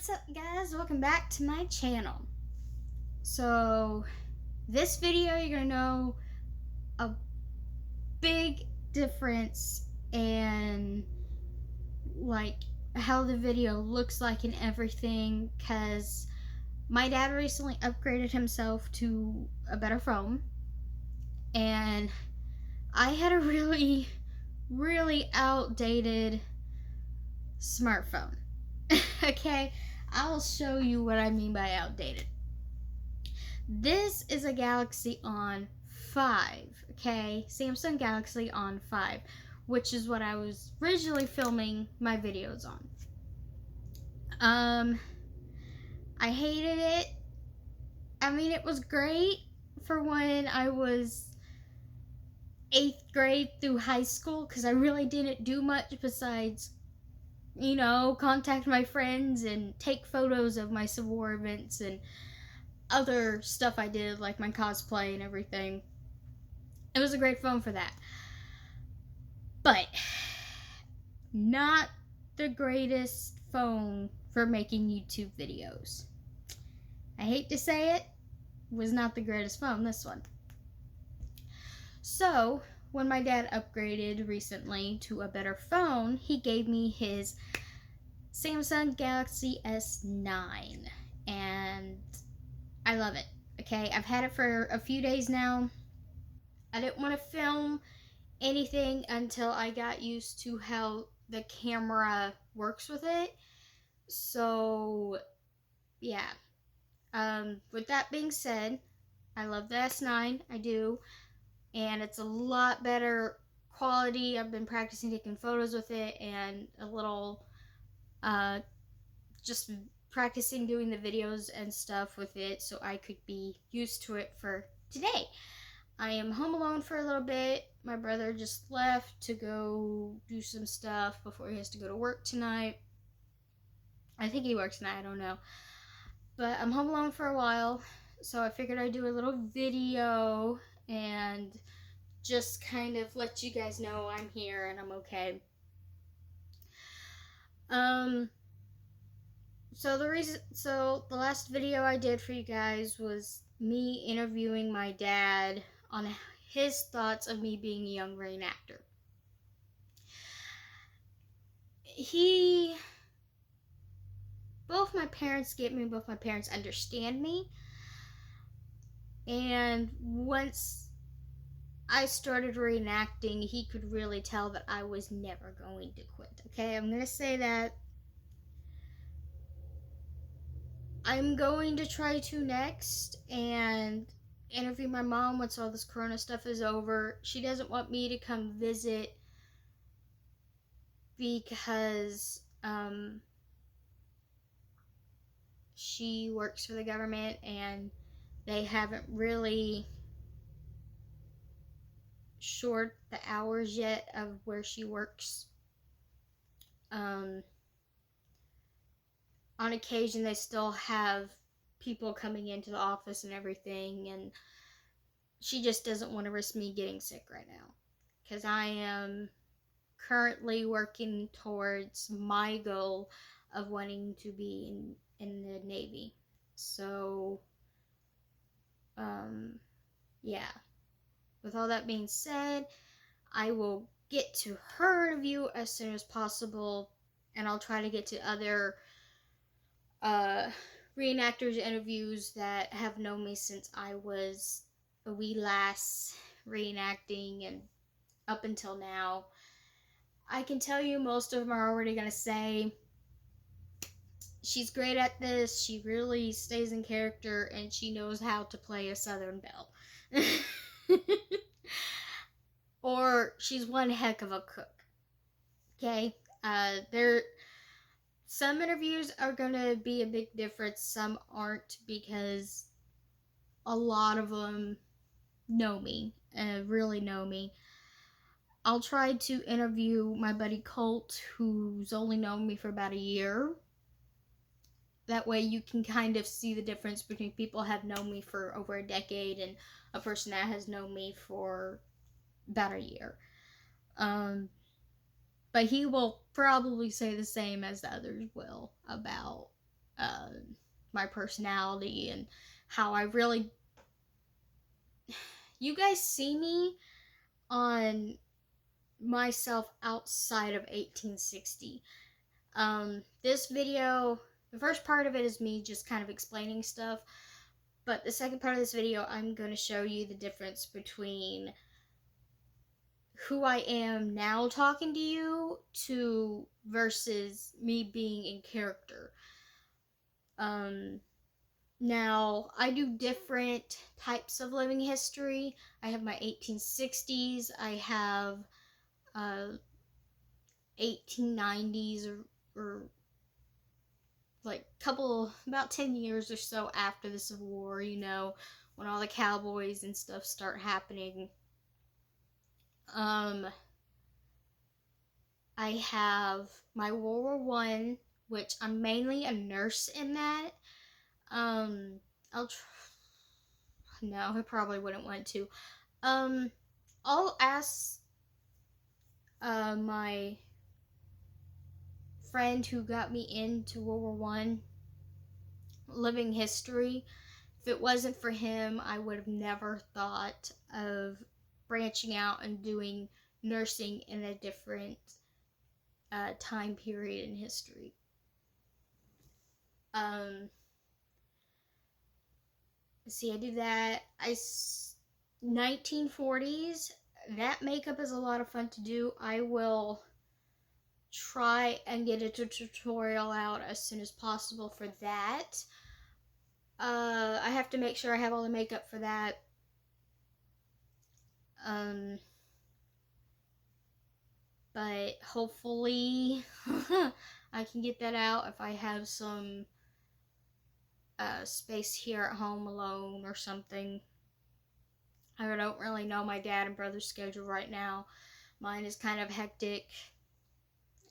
What's up, guys? Welcome back to my channel. So this video, you're gonna know a big difference in like how the video looks like and everything, because my dad recently upgraded himself to a better phone, and I had a really outdated smartphone. Okay, I'll show you what I mean by outdated. This is a Galaxy On 5, okay? Samsung Galaxy On 5, which is what I was originally filming my videos on. I hated it. I mean, it was great for when I was 8th grade through high school, because I really didn't do much besides, contact my friends and take photos of my Civil War events and other stuff I did, like my cosplay and everything. It was a great phone for that. But not the greatest phone for making YouTube videos. I hate to say it, was not the greatest phone, this one. So, when my dad upgraded recently to a better phone, he gave me his Samsung Galaxy S9. And I love it. Okay, I've had it for a few days now. I didn't want to film anything until I got used to how the camera works with it. So, yeah. With that being said, I love the S9. I do. And it's a lot better quality. I've been practicing taking photos with it and a little, just practicing doing the videos and stuff with it so I could be used to it for today. I am home alone for a little bit. My brother just left to go do some stuff before he has to go to work tonight. I think he works tonight, I don't know. But I'm home alone for a while, so I figured I'd do a little video and just kind of let you guys know I'm here and I'm okay. So the last video I did for you guys was me interviewing my dad on his thoughts of me being a young reenactor. Both my parents get me, both my parents understand me. And once I started reenacting, he could really tell that I was never going to quit. Okay, I'm going to say that. I'm going to try to next and interview my mom once all this corona stuff is over. She doesn't want me to come visit because she works for the government and they haven't really shored the hours yet of where she works. On occasion they still have people coming into the office and everything, and she just doesn't want to risk me getting sick right now, because I am currently working towards my goal of wanting to be in the Navy. So, yeah. With all that being said, I will get to her interview as soon as possible, and I'll try to get to other reenactors interviews that have known me since I was a wee lass reenacting and up until now. I can tell you most of them are already going to say, she's great at this, she really stays in character, and she knows how to play a Southern belle. Or she's one heck of a cook. Okay? Some interviews are going to be a big difference, some aren't, because a lot of them know me, really know me. I'll try to interview my buddy Colt, who's only known me for about a year. That way you can kind of see the difference between people who have known me for over a decade and a person that has known me for about a year. But he will probably say the same as the others will about my personality and how I really. You guys see me on myself outside of 1860. This video, the first part of it is me just kind of explaining stuff, but the second part of this video, I'm going to show you the difference between who I am now talking to you to versus me being in character. Now, I do different types of living history. I have my 1860s, I have 1890s, or like about 10 years or so after the Civil War, you know, when all the cowboys and stuff start happening. I have my World War One, which I'm mainly a nurse in that. No, I probably wouldn't want to. I'll ask my friend who got me into World War One living history. If it wasn't for him, I would have never thought of branching out and doing nursing in a different time period in history. See, I do that. 1940s. That makeup is a lot of fun to do. I will try and get a tutorial out as soon as possible for that. I have to make sure I have all the makeup for that. But hopefully I can get that out if I have some space here at home alone or something. I don't really know my dad and brother's schedule right now. Mine is kind of hectic.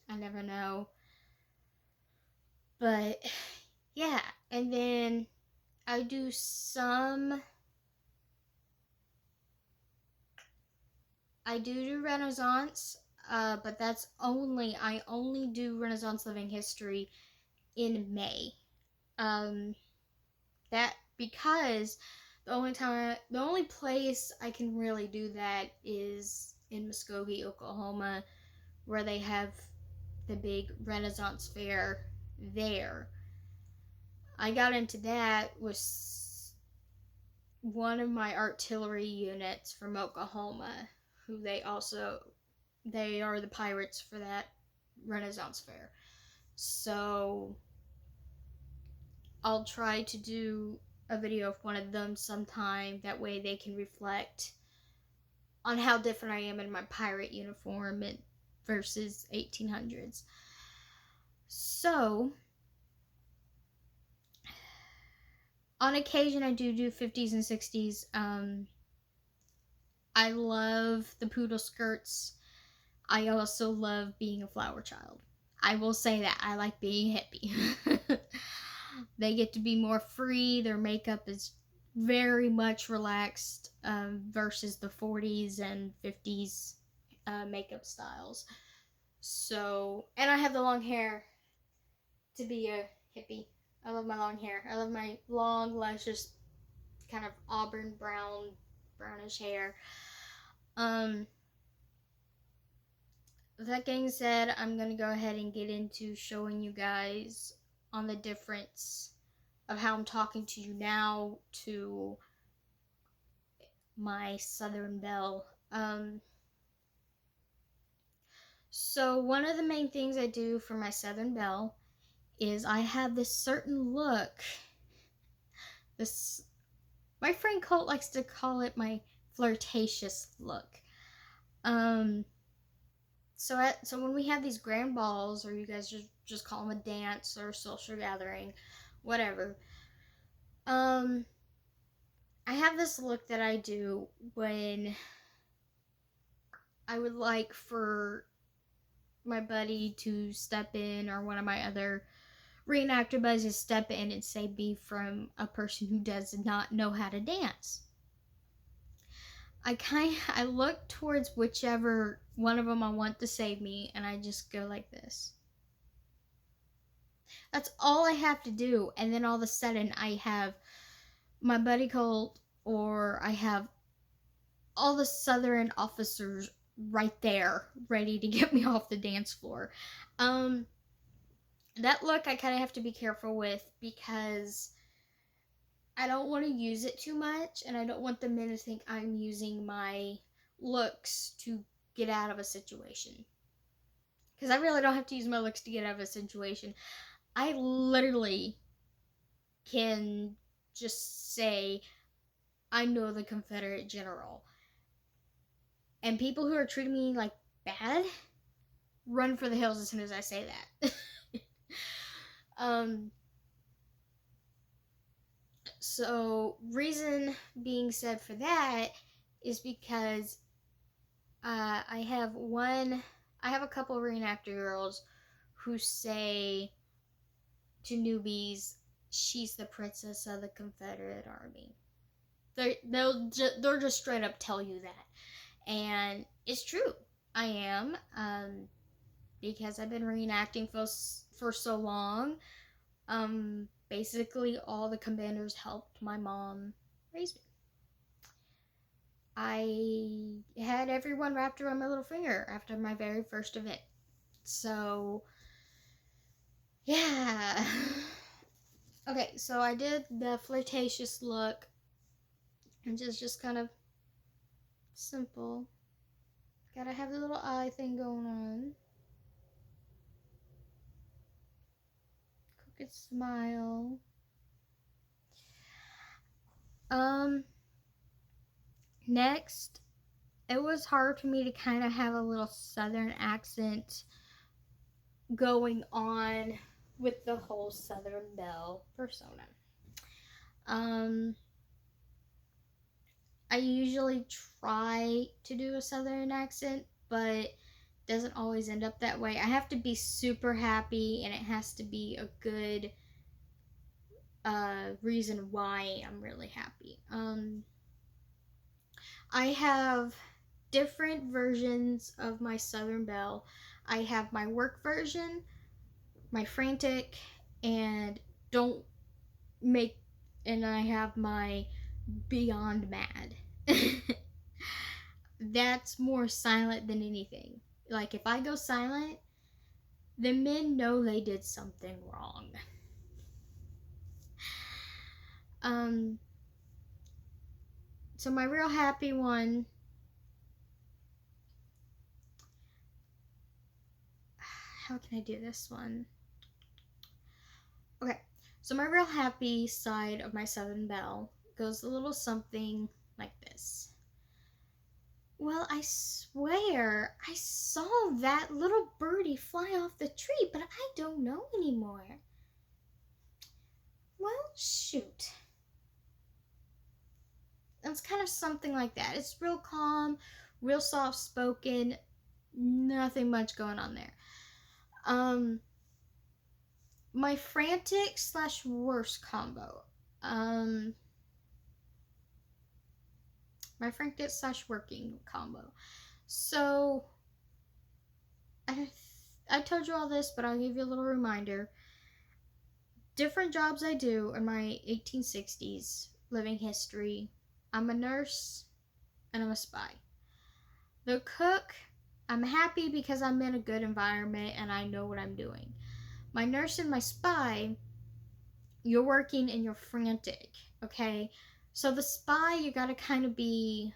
I never know. But yeah, and then I do Renaissance, but I only do Renaissance living history in May. That because the only place I can really do that is in Muskogee, Oklahoma, where they have the big Renaissance fair there. I got into that with one of my artillery units from Oklahoma, who they are the pirates for that Renaissance fair. So I'll try to do a video of one of them sometime. That way they can reflect on how different I am in my pirate uniform versus 1800s. So, on occasion I do 50s and 60s. I love the poodle skirts. I also love being a flower child. I will say that. I like being hippie. They get to be more free. Their makeup is very much relaxed versus the 40s and 50s makeup styles. So, and I have the long hair to be a hippie. I love my long hair. I love my long, luscious, kind of auburn brownish hair. That being said, I'm going to go ahead and get into showing you guys on the difference of how I'm talking to you now to my Southern Belle. So one of the main things I do for my Southern Belle is I have this certain look. My friend Colt likes to call it my flirtatious look. So when we have these grand balls, or you guys just call them a dance or a social gathering, whatever, I have this look that I do when I would like for my buddy to step in, or one of my other reenactor buddies to step in and save me from a person who does not know how to dance. I look towards whichever one of them I want to save me, and I just go like this. That's all I have to do. And then all of a sudden I have my buddy Colt, or I have all the Southern officers right there ready to get me off the dance floor. That look I kind of have to be careful with because I don't want to use it too much, and I don't want the men to think I'm using my looks to get out of a situation. Because I really don't have to use my looks to get out of a situation. I literally can just say, I know the Confederate general. And people who are treating me like bad run for the hills as soon as I say that. So reason being said for that is because I have a couple reenactor girls who say to newbies, she's the princess of the Confederate Army. They're just straight up tell you that, and it's true. I am, because I've been reenacting for so long. Basically, all the commanders helped my mom raise me. I had everyone wrapped around my little finger after my very first event. So, yeah. Okay, so I did the flirtatious look, which is just kind of simple. Gotta have the little eye thing going on. Crooked smile. Next, it was hard for me to kind of have a little Southern accent going on with the whole Southern Belle persona. I usually try to do a Southern accent, but doesn't always end up that way. I have to be super happy, and it has to be a good reason why I'm really happy. I have different versions of my Southern Belle. I have my work version, my frantic, and don't make, and I have my beyond mad. That's more silent than anything. Like, if I go silent, the men know they did something wrong. So my real happy one, how can I do this one? Okay, so my real happy side of my Southern Belle goes a little something like this. Well, I swear I saw that little birdie fly off the tree, but I don't know anymore. Well, shoot. It's kind of something like that. It's real calm, real soft spoken, nothing much going on there. My frantic / worse combo. My frantic / working combo. So, I told you all this, but I'll give you a little reminder. Different jobs I do in my 1860s living history. I'm a nurse and I'm a spy. The cook, I'm happy because I'm in a good environment and I know what I'm doing. My nurse and my spy, you're working and you're frantic, okay? So the spy, you gotta be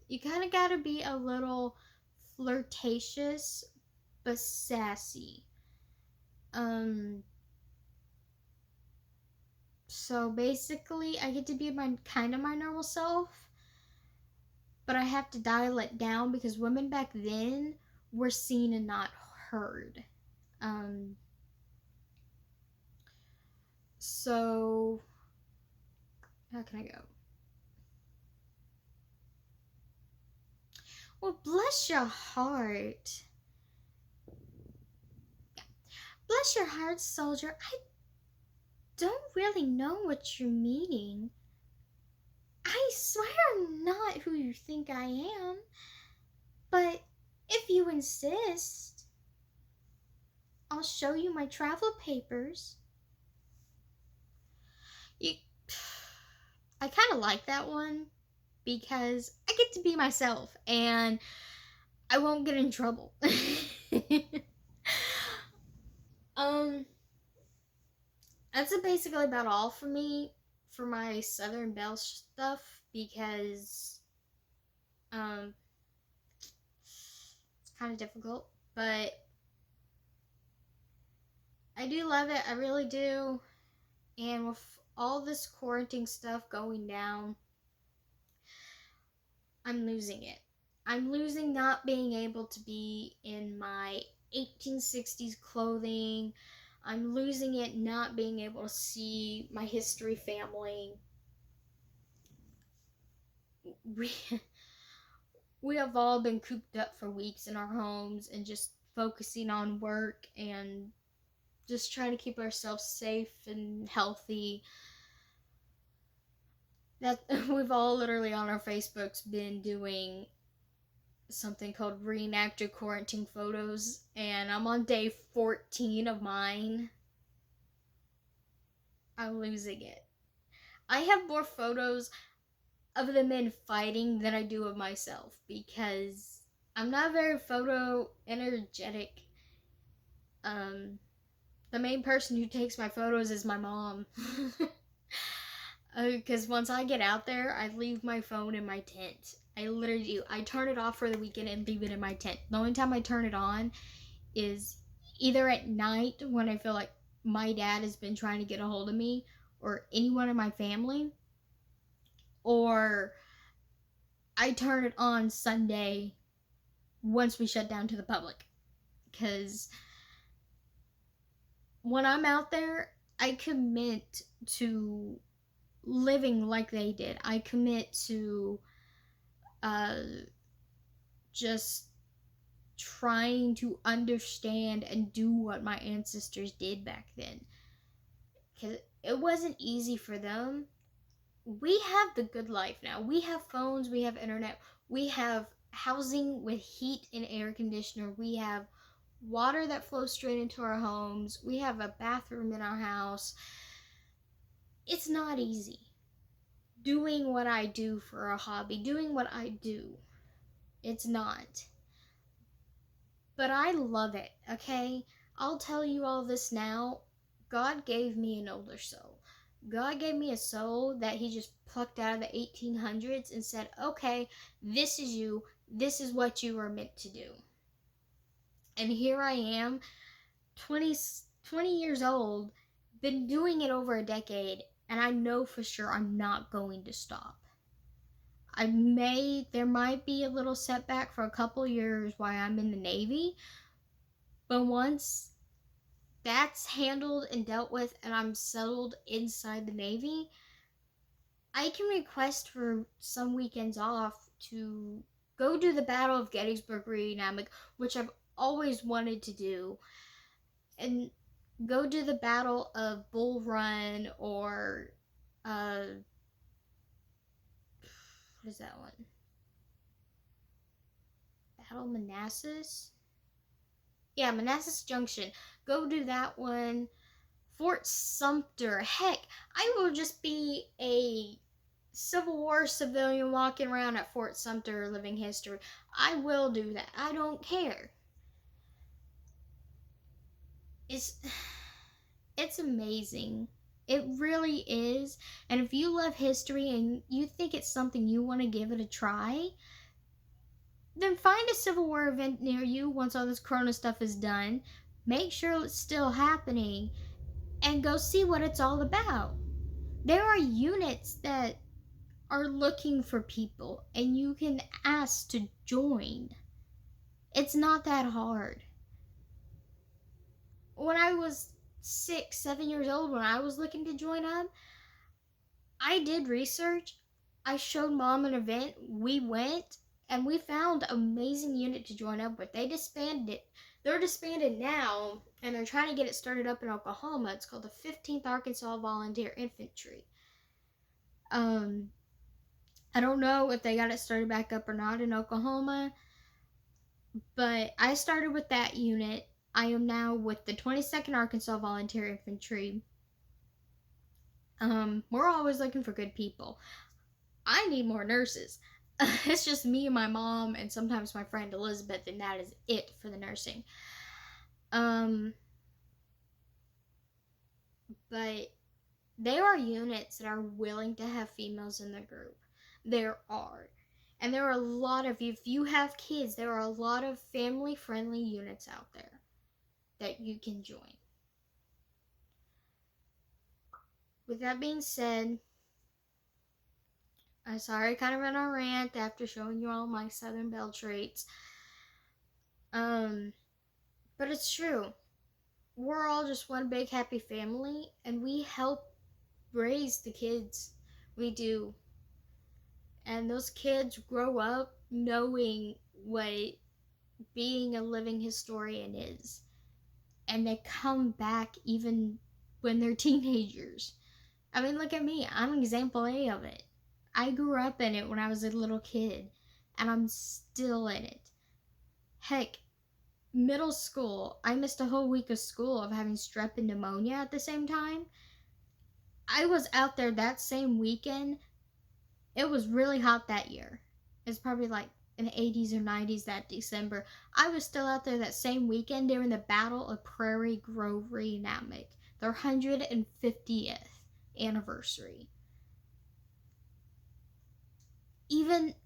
a little flirtatious but sassy. So basically I get to be my normal self, but I have to dial it down because women back then were seen and not heard. So how can I go? Well, bless your heart. Bless your heart, soldier. I don't really know what you're meaning. I swear I'm not who you think I am. But if you insist. I'll show you my travel papers. I kind of like that one because I get to be myself and I won't get in trouble. um, that's basically about all for me for my Southern Belle stuff because it's kind of difficult, but I do love it. I really do. And with all this quarantine stuff going down, I'm losing it. I'm losing not being able to be in my 1860s clothing. I'm losing it not being able to see my history family. We have all been cooped up for weeks in our homes and just focusing on work and just trying to keep ourselves safe and healthy. That we've all literally on our Facebooks been doing something called reenacted quarantine photos, and I'm on day 14 of mine. I'm losing it. I have more photos of the men fighting than I do of myself because I'm not very photo energetic. The main person who takes my photos is my mom. Because once I get out there, I leave my phone in my tent. I literally do. I turn it off for the weekend and leave it in my tent. The only time I turn it on is either at night when I feel like my dad has been trying to get a hold of me or anyone in my family, or I turn it on Sunday once we shut down to the public. Because when I'm out there, I commit to living like they did. I commit to just trying to understand and do what my ancestors did back then. Because it wasn't easy for them. We have the good life now. We have phones, we have internet, we have housing with heat and air conditioner, we have water that flows straight into our homes, we have a bathroom in our house. It's not easy doing what I do for a hobby, doing what I do. It's not. But I love it, okay? I'll tell you all this now. God gave me an older soul. God gave me a soul that he just plucked out of the 1800s and said, okay, this is you. This is what you were meant to do. And here I am, 20 years old, been doing it over a decade, and I know for sure I'm not going to stop. There might be a little setback for a couple years while I'm in the Navy, but once that's handled and dealt with and I'm settled inside the Navy, I can request for some weekends off to go do the Battle of Gettysburg Reenactment, which I've always wanted to do, and go do the Battle of Bull Run or what is that one? Battle of Manassas? Yeah, Manassas Junction. Go do that one. Fort Sumter. Heck, I will just be a Civil War civilian walking around at Fort Sumter living history. I will do that. I don't care. It's amazing. It really is. And if you love history and you think it's something you want to give it a try, then find a Civil War event near you once all this Corona stuff is done. Make sure it's still happening and go see what it's all about. There are units that are looking for people and you can ask to join. It's not that hard. When I was 6, 7 years old, when I was looking to join up, I did research. I showed mom an event. We went and we found an amazing unit to join up with. They disbanded it. They're disbanded now and they're trying to get it started up in Oklahoma. It's called the 15th Arkansas Volunteer Infantry. I don't know if they got it started back up or not in Oklahoma, but I started with that unit I am now with the 22nd Arkansas Volunteer Infantry. We're always looking for good people. I need more nurses. It's just me and my mom and sometimes my friend Elizabeth, and that is it for the nursing. But there are units that are willing to have females in the group. There are. And there are a lot of, if you have kids, there are a lot of family-friendly units out there that you can join. With that being said, I'm sorry I kind of went on a rant after showing you all my Southern Belle traits. But it's true. We're all just one big happy family, and we help raise the kids. We do. And those kids grow up knowing what being a living historian is. And they come back even when they're teenagers. I mean, look at me. I'm example A of it. I grew up in it when I was a little kid, and I'm still in it. Heck, middle school, I missed a whole week of school of having strep and pneumonia at the same time. I was out there that same weekend. It was really hot that year. It's probably like in the 80s or 90s that December. I was still out there that same weekend during the Battle of Prairie Grove reenactment, their 150th anniversary. Even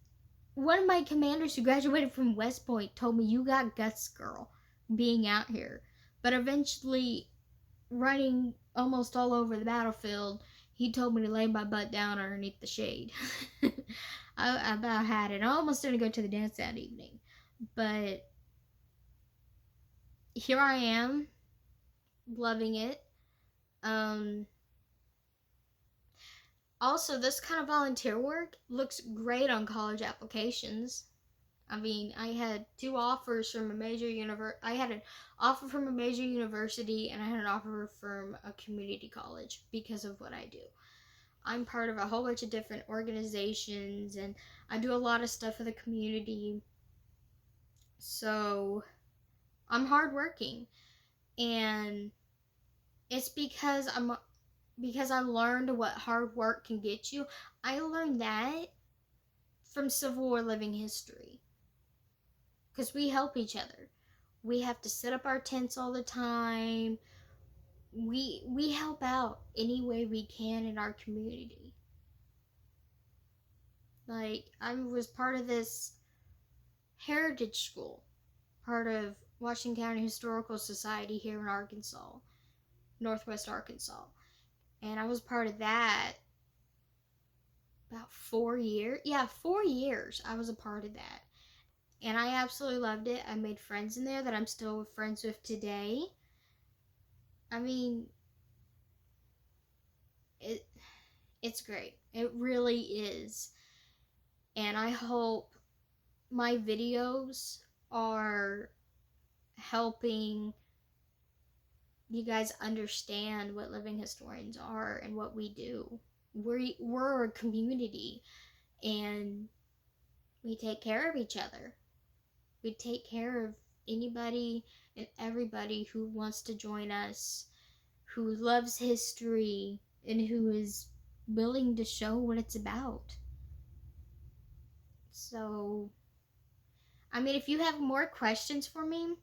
one of my commanders who graduated from West Point told me, "You got guts, girl, being out here." But eventually, running almost all over the battlefield, he told me to lay my butt down underneath the shade. I about had it. I almost didn't go to the dance that evening. But here I am, loving it. Also, this kind of volunteer work looks great on college applications. I mean, I had two offers from a major I had an offer from a major university, and I had an offer from a community college because of what I do. I'm part of a whole bunch of different organizations, and I do a lot of stuff for the community. So I'm hardworking, and it's because I learned what hard work can get you. I learned that from Civil War living history, because we help each other. We have to set up our tents all the time. We help out any way we can in our community. Like, I was part of this heritage school, part of Washington County Historical Society here in Arkansas, Northwest Arkansas. And I was part of that about 4 years. Yeah, 4 years I was a part of that. And I absolutely loved it. I made friends in there that I'm still friends with today. I mean, it's great. It really is. And I hope my videos are helping you guys understand what living historians are and what we do. We're a community, and we take care of each other. We take care of anybody and everybody who wants to join us, who loves history, and who is willing to show what it's about. So, I mean, if you have more questions for me,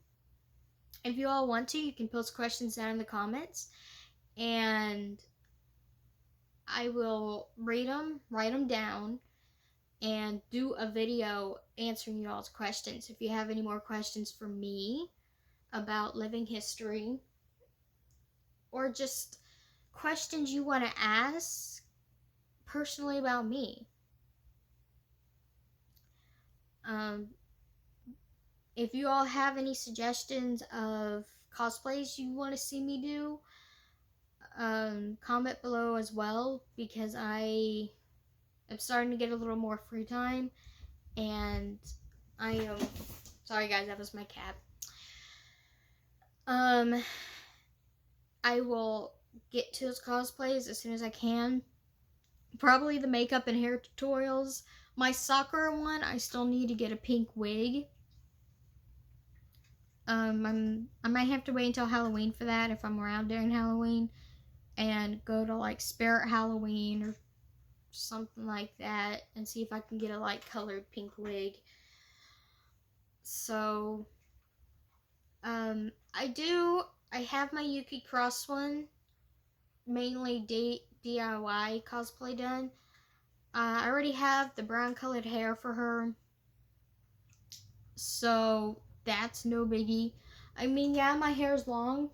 if you all want to, you can post questions down in the comments, and I will read them, write them down, and do a video answering you all's questions. If you have any more questions for me about living history, or just questions you want to ask personally about me. If you all have any suggestions of cosplays you want to see me do, comment below as well, because I am starting to get a little more free time, and I am sorry guys, that was my cat. I will get to those cosplays as soon as I can. Probably the makeup and hair tutorials. My Sakura one, I still need to get a pink wig. I might have to wait until Halloween for that if I'm around during Halloween, and go to like Spirit Halloween or something like that and see if I can get a light colored pink wig. So I have my Yuki Cross one, mainly DIY cosplay done. I already have the brown colored hair for her, so that's no biggie. I mean, yeah, my hair's long,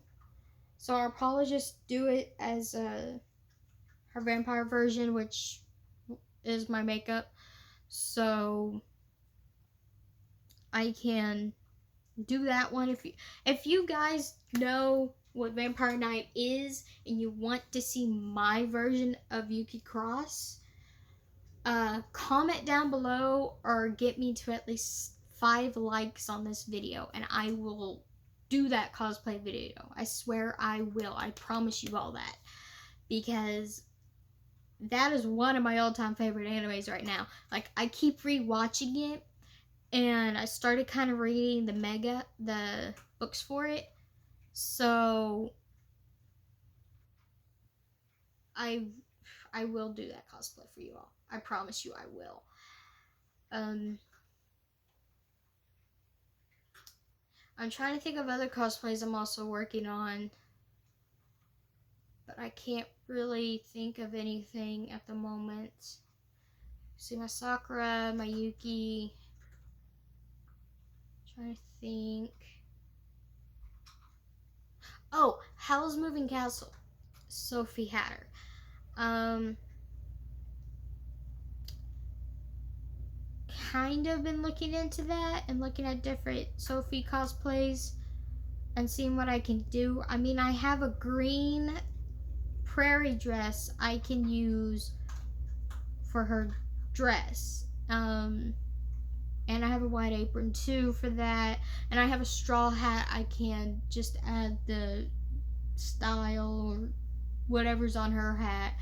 so I'll probably just do it as her vampire version, which is my makeup, so I can do that one. If you guys know what Vampire Night is and you want to see my version of Yuki Cross, comment down below or get me to at least 5 likes on this video and I will do that cosplay video. I swear I will. I promise you all that, because that is one of my all-time favorite animes right now. Like, I keep rewatching it, and I started kind of reading the books for it. So I will do that cosplay for you all. I promise you I will. I'm trying to think of other cosplays I'm also working on, but I can't really think of anything at the moment. See, my Sakura, my Yuki. Trying to think. Oh, Howl's Moving Castle, Sophie Hatter. Kind of been looking into that and looking at different Sophie cosplays and seeing what I can do. I mean, I have a green prairie dress I can use for her dress. And I have a white apron too for that. And I have a straw hat I can just add the style or whatever's on her hat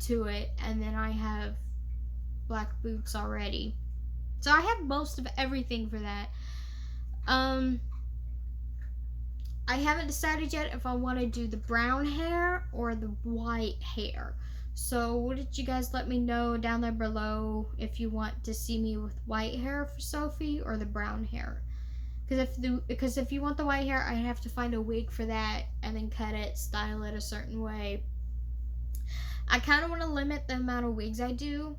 to it. And then I have black boots already. So I have most of everything for that. I haven't decided yet if I want to do the brown hair or the white hair. So what did you guys let me know down there below if you want to see me with white hair for Sophie or the brown hair? Because if you want the white hair, I have to find a wig for that and then cut it, style it a certain way. I kind of want to limit the amount of wigs I do,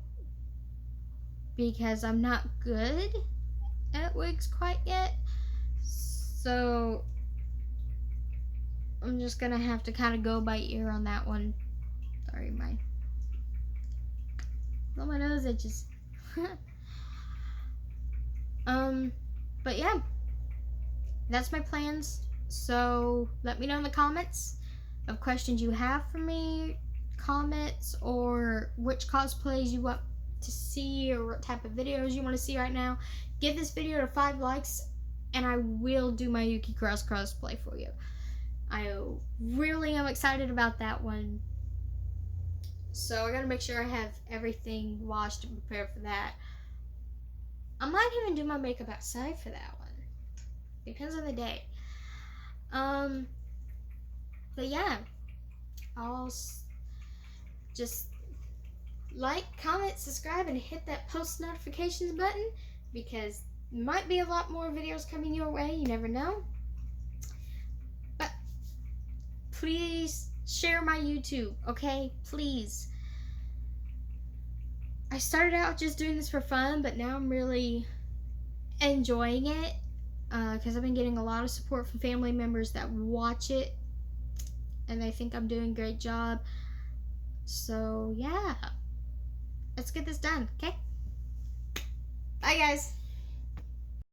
because I'm not good at wigs quite yet. So I'm just gonna have to kind of go by ear on that one. Sorry, my nose itches. But yeah, that's my plans. So let me know in the comments of questions you have for me, comments, or which cosplays you want to see or what type of videos you want to see right now. Give this video to 5 likes and I will do my Yuki Cross cosplay for you. I really am excited about that one. So I gotta make sure I have everything washed and prepared for that. I might even do my makeup outside for that one. Depends on the day. But yeah, I'll just like, comment, subscribe, and hit that post notifications button, because there might be a lot more videos coming your way. You never know. But please share my YouTube, okay? Please. I started out just doing this for fun, but now I'm really enjoying it, because I've been getting a lot of support from family members that watch it and they think I'm doing a great job. So yeah, let's get this done, okay? Bye guys.